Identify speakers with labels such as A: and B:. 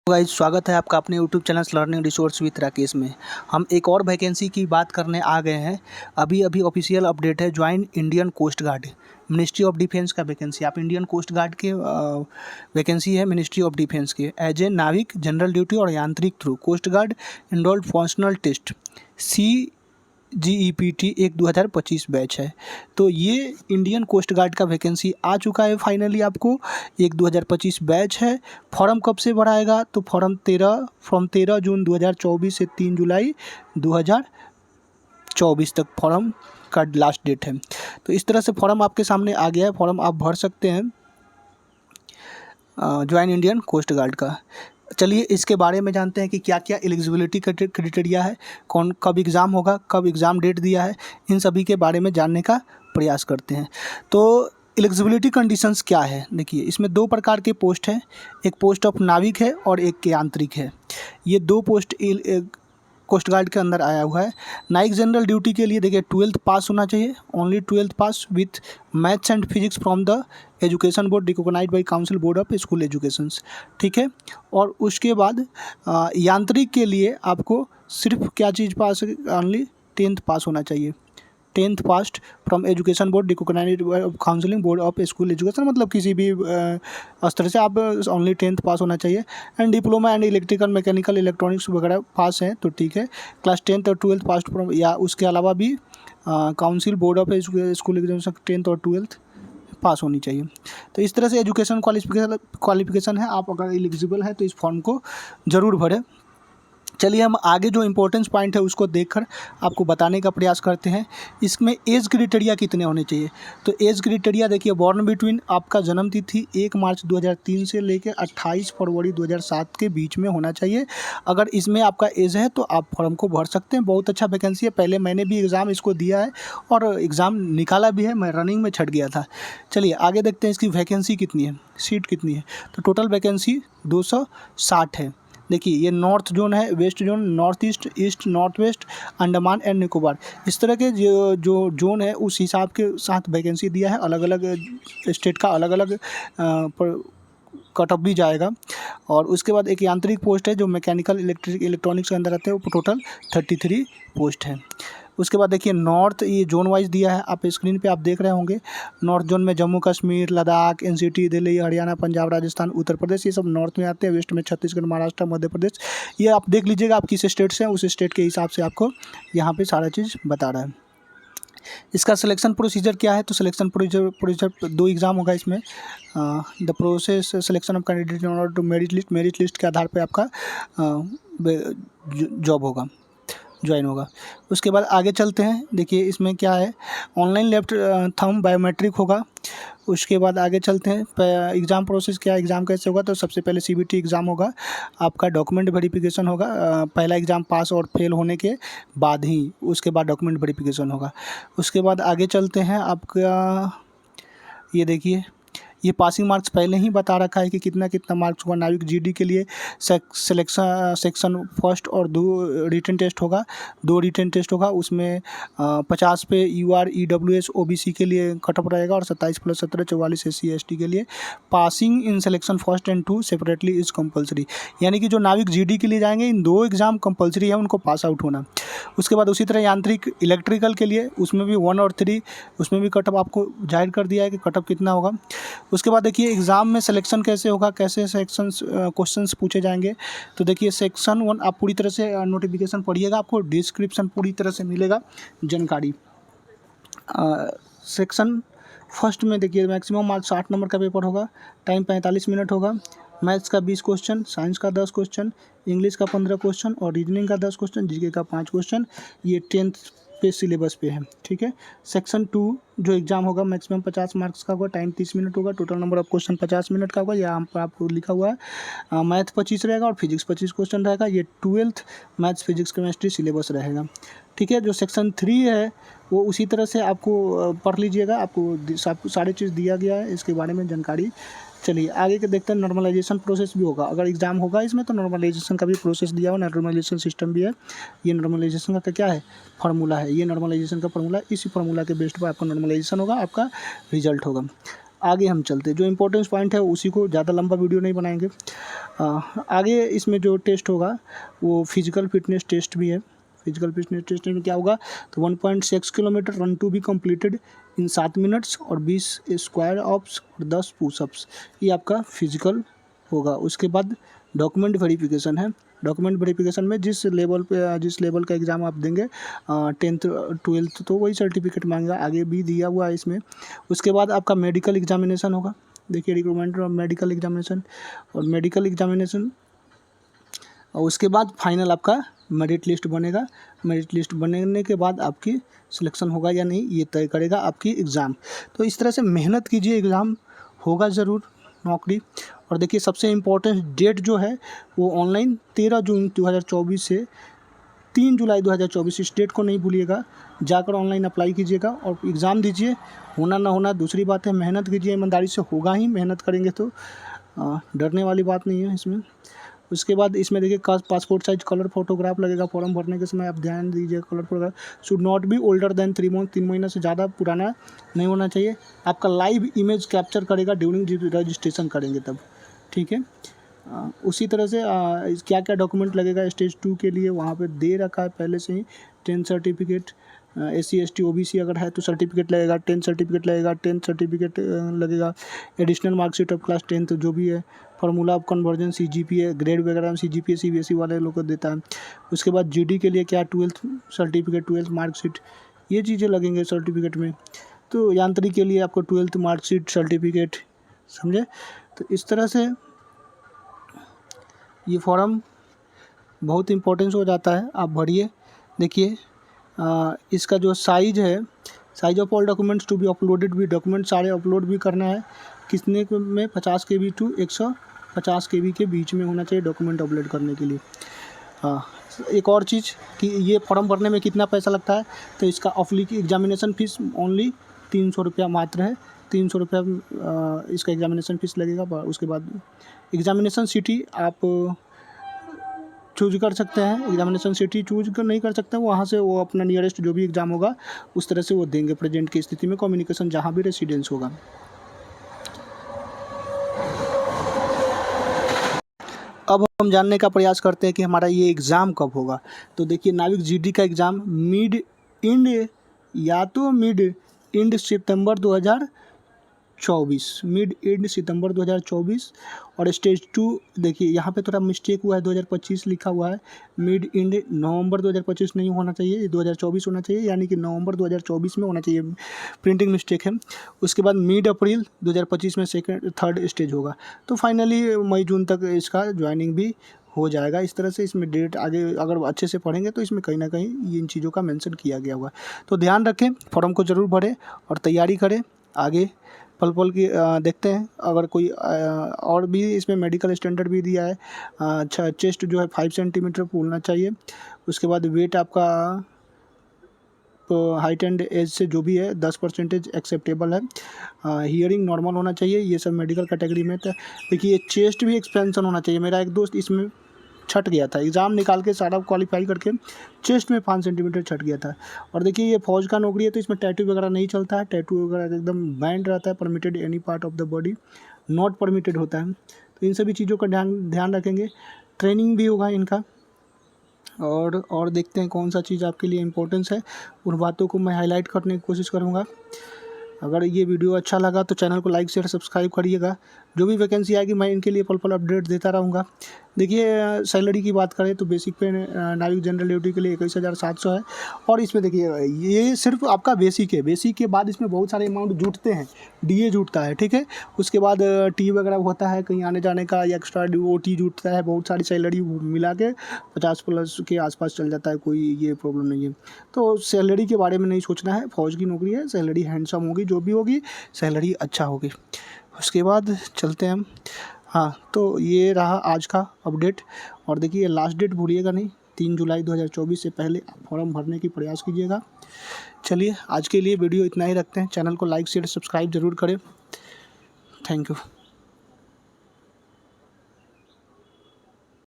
A: Guys, स्वागत है आपका अपने YouTube channel learning resource with Rakesh में। हम एक और वैकेंसी की बात करने आ गए हैं। अभी अभी ऑफिशियल अपडेट है, join Indian coast guard, ministry of defence का वैकेंसी। आप इंडियन कोस्ट गार्ड के वैकेंसी है मिनिस्ट्री ऑफ डिफेंस के, एज ए नाविक जनरल ड्यूटी और यांत्रिक through coast guard enrolled functional test CGEPT 1/2025 batch है। तो ये इंडियन कोस्ट गार्ड का वैकेंसी आ चुका है फाइनली। आपको 1/2025 बैच है। फॉर्म कब से भराएगा? तो फॉर्म 13 जून 2024 से 3 जुलाई 2024 तक फॉर्म का लास्ट डेट है। तो इस तरह से फॉर्म आपके सामने आ गया है। फॉर्म आप भर सकते हैं ज्वाइन इंडियन कोस्ट गार्ड का। चलिए इसके बारे में जानते हैं कि क्या क्या एलिजिबिलिटी क्राइटेरिया है, कौन कब एग्ज़ाम होगा, कब एग्ज़ाम डेट दिया है, इन सभी के बारे में जानने का प्रयास करते हैं। तो एलिजिबिलिटी कंडीशंस क्या है? देखिए, इसमें 2 प्रकार के पोस्ट हैं। एक पोस्ट ऑफ नाविक है और एक यांत्रिक है। ये 2 पोस्ट कोस्ट गार्ड के अंदर आया हुआ है। नाइक जनरल ड्यूटी के लिए देखिए 12th पास होना चाहिए, only 12th pass with maths and physics from the education board recognised by council board of school educations, ठीक है। और उसके बाद यांत्रिक के लिए आपको सिर्फ क्या चीज़ पास, ओनली 10th पास होना चाहिए, 10th pass from education board recognised counselling board of school education, मतलब किसी भी स्तर से आप ओनली 10th पास होना चाहिए। And diploma and electrical mechanical electronics वगैरह पास हैं तो ठीक है। क्लास 10th और 12th पास फ्रॉम, या उसके अलावा भी council board of school education 10th और 12th पास होनी चाहिए। तो इस तरह से एजुकेशन क्वालिफिकेशन है। आप अगर एलिजिबल है तो इस फॉर्म को ज़रूर भरें। चलिए हम आगे जो इम्पोर्टेंस पॉइंट है उसको देखकर आपको बताने का प्रयास करते हैं। इसमें एज क्राइटेरिया कितने होने चाहिए? तो एज क्राइटेरिया देखिए, बॉर्न बिटवीन आपका जन्म तिथि 1 मार्च 2003 से लेकर 28 फरवरी 2007 के बीच में होना चाहिए। अगर इसमें आपका एज है तो आप फॉर्म को भर सकते हैं। बहुत अच्छा वैकेंसी है। पहले मैंने भी एग्ज़ाम इसको दिया है और एग्ज़ाम निकाला भी है, मैं रनिंग में छट गया था। चलिए आगे देखते हैं इसकी वैकेंसी कितनी है, सीट कितनी है। तो टोटल वैकेंसी 260 है। देखिए, ये नॉर्थ जोन है, west zone, north east, east north west, Andaman and Nicobar, इस तरह के जो जोन है उस हिसाब के साथ वैकेंसी दिया है। अलग अलग स्टेट का अलग अलग कट ऑफ भी जाएगा। और उसके बाद एक यांत्रिक पोस्ट है जो मैकेनिकल इलेक्ट्रॉनिक्स के अंदर आते हैं, वो टोटल 33 पोस्ट है। उसके बाद देखिए नॉर्थ, ये जोन वाइज दिया है, आप स्क्रीन पे आप देख रहे होंगे। नॉर्थ जोन में जम्मू कश्मीर, लद्दाख, NCT, दिल्ली, हरियाणा, पंजाब, राजस्थान, उत्तर प्रदेश, ये सब नॉर्थ में आते हैं। वेस्ट में छत्तीसगढ़, महाराष्ट्र, मध्य प्रदेश। ये आप देख लीजिएगा आप किस स्टेट से हैं, उस स्टेट के हिसाब से आपको यहाँ पे सारा चीज़ बता रहा है। इसका सिलेक्शन प्रोसीजर क्या है? तो सिलेक्शन प्रोसीजर 2 एग्ज़ाम होगा इसमें। The process selection of candidate in order to merit list के आधार पर आपका जॉब होगा, ज्वाइन होगा। उसके बाद आगे चलते हैं। देखिए इसमें क्या है, ऑनलाइन लेफ्ट थंब बायोमेट्रिक होगा। उसके बाद आगे चलते हैं, एग्ज़ाम प्रोसेस क्या है, एग्ज़ाम कैसे होगा। तो सबसे पहले CBT एग्ज़ाम होगा, आपका डॉक्यूमेंट वेरिफिकेशन होगा। पहला एग्ज़ाम पास और फेल होने के बाद ही उसके बाद डॉक्यूमेंट वेरिफिकेशन होगा। उसके बाद आगे चलते हैं, आपका ये देखिए, ये पासिंग मार्क्स पहले ही बता रखा है कि कितना कितना मार्क्स होगा। नाविक GD के लिए सेक्शन फर्स्ट और 2 रिटन टेस्ट होगा, 2 रिटन टेस्ट होगा। उसमें 50 पे UR EWS OBC के लिए कट ऑफ रहेगा और 27 + 17 44 SC ST के लिए। Passing in selection first and 2 separately is compulsory, यानी कि जो नाविक GD के लिए जाएंगे इन 2 एग्ज़ाम कंपलसरी है उनको पास आउट होना। उसके बाद उसी तरह यांत्रिक इलेक्ट्रिकल के लिए, उसमें भी 1 और 3, उसमें भी कट ऑफ आपको जाहिर कर दिया है कि कट ऑफ कितना होगा। उसके बाद देखिए एग्ज़ाम में सिलेक्शन कैसे होगा, कैसे सेक्शंस क्वेश्चंस पूछे जाएंगे। तो देखिए सेक्शन 1 आप पूरी तरह से नोटिफिकेशन पढ़िएगा, आपको डिस्क्रिप्शन पूरी तरह से मिलेगा जानकारी। सेक्शन फर्स्ट में देखिए मैक्सिमम मार्क्स 60 नंबर का पेपर होगा, टाइम 45 मिनट होगा। मैथ्स का 20 क्वेश्चन, साइंस का 10 क्वेश्चन, इंग्लिश का 15 क्वेश्चन और रीजनिंग का 10 क्वेश्चन, GK का 5 क्वेश्चन। ये 10th पे सिलेबस पे है, ठीक है। सेक्शन 2 जो एग्ज़ाम होगा मैक्सिमम 50 मार्क्स का होगा, टाइम 30 मिनट होगा, total number of question 50 minute का होगा। यहाँ पर आपको लिखा हुआ है। मैथ 25 रहेगा और फिजिक्स 25 क्वेश्चन रहेगा। ये 12th maths physics chemistry syllabus रहेगा, ठीक है। जो सेक्शन 3 है वो उसी तरह से आपको पढ़ लीजिएगा, आपको सारी चीज़ दिया गया है, इसके बारे में जानकारी। चलिए आगे के देखते हैं। नॉर्मलाइजेशन प्रोसेस भी होगा, अगर एग्ज़ाम होगा इसमें तो नॉर्मलाइजेशन का भी प्रोसेस दिया हुआ, नॉर्मलाइजेशन सिस्टम भी है। ये नॉर्मलाइजेशन का क्या है, फार्मूला है। ये नॉर्मलाइजेशन का फार्मूला, इसी फार्मूला के बेस्ड पर आपका नॉर्मलाइजेशन होगा, आपका रिजल्ट होगा। आगे हम चलते, जो इम्पोर्टेंस पॉइंट है उसी को, ज़्यादा लंबा वीडियो नहीं बनाएंगे। आगे इसमें जो टेस्ट होगा वो फिजिकल फिटनेस टेस्ट भी है। फिजिकल फिटनेस टेस्ट में क्या होगा, तो 1.6 kilometre run to be completed in 7 minutes और 20 स्क्वायर ऑप्स और 10 पुशअप्स, ये आपका फिजिकल होगा। उसके बाद डॉक्यूमेंट वेरिफिकेशन है। डॉक्यूमेंट वेरिफिकेशन में जिस लेवल का एग्ज़ाम आप देंगे, 10th 12th, तो वही सर्टिफिकेट मांगेगा, आगे भी दिया हुआ है इसमें। उसके बाद आपका मेडिकल एग्जामिनेशन होगा। देखिए रिक्रूटमेंट और मेडिकल एग्जामिनेशन, और मेडिकल एग्जामिनेशन, और उसके बाद फाइनल आपका मेरिट लिस्ट बनेगा। मेरिट लिस्ट बनने के बाद आपकी सिलेक्शन होगा या नहीं, ये तय करेगा आपकी एग्ज़ाम। तो इस तरह से मेहनत कीजिए, एग्ज़ाम होगा ज़रूर नौकरी। और देखिए सबसे इम्पोर्टेंट डेट जो है वो ऑनलाइन 13 जून 2024 से 3 जुलाई 2024, इस डेट को नहीं भूलिएगा। जाकर ऑनलाइन अप्लाई कीजिएगा और एग्ज़ाम दीजिए। होना ना होना दूसरी बात है, मेहनत कीजिए, ईमानदारी से होगा ही, मेहनत करेंगे तो डरने वाली बात नहीं है इसमें। उसके बाद इसमें देखिए पासपोर्ट साइज कलर फोटोग्राफ लगेगा फॉर्म भरने के समय, आप ध्यान दीजिए। Colour photograph should not be older than 3 month, 3 महीना से ज़्यादा पुराना नहीं होना चाहिए। आपका लाइव इमेज कैप्चर करेगा ड्यूरिंग रजिस्ट्रेशन करेंगे तब, ठीक है। उसी तरह से क्या क्या डॉक्यूमेंट लगेगा स्टेज 2 के लिए, वहाँ पे दे रखा है पहले से ही। 10 सर्टिफिकेट, SC ST OBC अगर है तो सर्टिफिकेट लगेगा, 10 सर्टिफिकेट लगेगा, 10 सर्टिफिकेट लगेगा। एडिशनल मार्कशीट ऑफ क्लास 10 जो भी है, formula of conversion, CGPA grade वगैरह में CGPA CBSE वाले लोग को देता है। उसके बाद GD के लिए क्या 12th सर्टिफिकेट, 12th मार्कशीट, ये चीज़ें लगेंगे सर्टिफिकेट में। तो यांत्रिक के लिए आपको 12th मार्कशीट सर्टिफिकेट, समझे। तो इस तरह से ये फॉर्म बहुत इम्पोर्टेंस हो जाता है, आप भरिए। देखिए इसका जो साइज़ है, size of all documents to be uploaded, भी डॉक्यूमेंट सारे अपलोड भी करना है। कितने में 50 KB टू 150 KB के बीच में होना चाहिए डॉक्यूमेंट अपलोड करने के लिए। एक और चीज़ कि ये फॉर्म भरने में कितना पैसा लगता है, तो इसका ऑफली की एग्जामिनेशन फ़ीस ओनली 300 रुपया मात्र है। 300 रुपया इसका एग्जामिनेशन फ़ीस लगेगा। उसके बाद एग्जामिनेशन सिटी आप चूज कर सकते हैं। एग्जामिनेशन सिटी चूज नहीं कर सकते हैं, वहाँ से वो अपना नियरेस्ट जो भी एग्ज़ाम होगा उस तरह से वो देंगे प्रेजेंट की स्थिति में, कम्युनिकेशन जहाँ भी रेसिडेंस होगा। अब हम जानने का प्रयास करते हैं कि हमारा ये एग्ज़ाम कब होगा। तो देखिए नाविक GD का एग्ज़ाम मिड एंड सितंबर 2024, और स्टेज 2 देखिए यहाँ पे थोड़ा मिस्टेक हुआ है, 2025 लिखा हुआ है, मिड एंड नवंबर 2025 नहीं होना चाहिए, 2024 होना चाहिए, यानी कि नवंबर 2024 में होना चाहिए, प्रिंटिंग मिस्टेक है। उसके बाद मिड अप्रैल 2025 में थर्ड स्टेज होगा। तो फाइनली मई जून तक इसका ज्वाइनिंग भी हो जाएगा। इस तरह से इसमें डेट आगे अगर अच्छे से पढ़ेंगे तो इसमें कहीं ना कहीं इन चीज़ों का मेंशन किया गया होगा। तो ध्यान रखें, फॉर्म को ज़रूर भरें और तैयारी करें। आगे पल पल की देखते हैं, अगर कोई और भी इसमें मेडिकल स्टैंडर्ड भी दिया है। अच्छा, चेस्ट जो है 5 सेंटीमीटर फूलना चाहिए। उसके बाद वेट आपका हाइट एंड एज से जो भी है 10% एक्सेप्टेबल है। हियरिंग नॉर्मल होना चाहिए, ये सब मेडिकल कैटेगरी में। तो देखिए चेस्ट भी एक्सपेंशन होना चाहिए। मेरा एक दोस्त इसमें छट गया था, एग्ज़ाम निकाल के सारा क्वालिफाई करके चेस्ट में 5 सेंटीमीटर छट गया था। और देखिए ये फौज का नौकरी है तो इसमें टैटू वगैरह नहीं चलता है, टैटू वगैरह एकदम बैंड रहता है। Permitted any part of the body, not permitted होता है। तो इन सभी चीज़ों का ध्यान रखेंगे। ट्रेनिंग भी होगा इनका, और देखते हैं कौन सा चीज़ आपके लिए इम्पोर्टेंस है, उन बातों को मैं हाईलाइट करने की कोशिश करूँगा। अगर ये वीडियो अच्छा लगा तो चैनल को लाइक शेयर सब्सक्राइब करिएगा। जो भी वैकेंसी आएगी मैं इनके लिए पल पल अपडेट देता रहूँगा। देखिए सैलरी की बात करें तो बेसिक पे नाविक जनरल ड्यूटी के लिए 21,700 है। और इसमें देखिए ये सिर्फ आपका बेसिक है। बेसिक के बाद इसमें बहुत सारे अमाउंट जुटते हैं, DA जुटता है, ठीक है। उसके बाद टी वगैरह होता है, कहीं आने जाने का या एक्स्ट्रा OT जुटता है। बहुत सारी सैलरी मिला के 50+ के आसपास चल जाता है, कोई ये प्रॉब्लम नहीं है। तो सैलरी के बारे में नहीं सोचना है, फौज की नौकरी है, सैलरी हैंडसम होगी, जो भी होगी सैलरी अच्छा होगी। उसके बाद चलते हैं हम। हाँ, तो ये रहा आज का अपडेट। और देखिए लास्ट डेट भूलिएगा नहीं, 3 जुलाई 2024 से पहले फॉर्म भरने की प्रयास कीजिएगा। चलिए आज के लिए वीडियो इतना ही रखते हैं। चैनल को लाइक शेयर सब्सक्राइब ज़रूर करें। Thank you.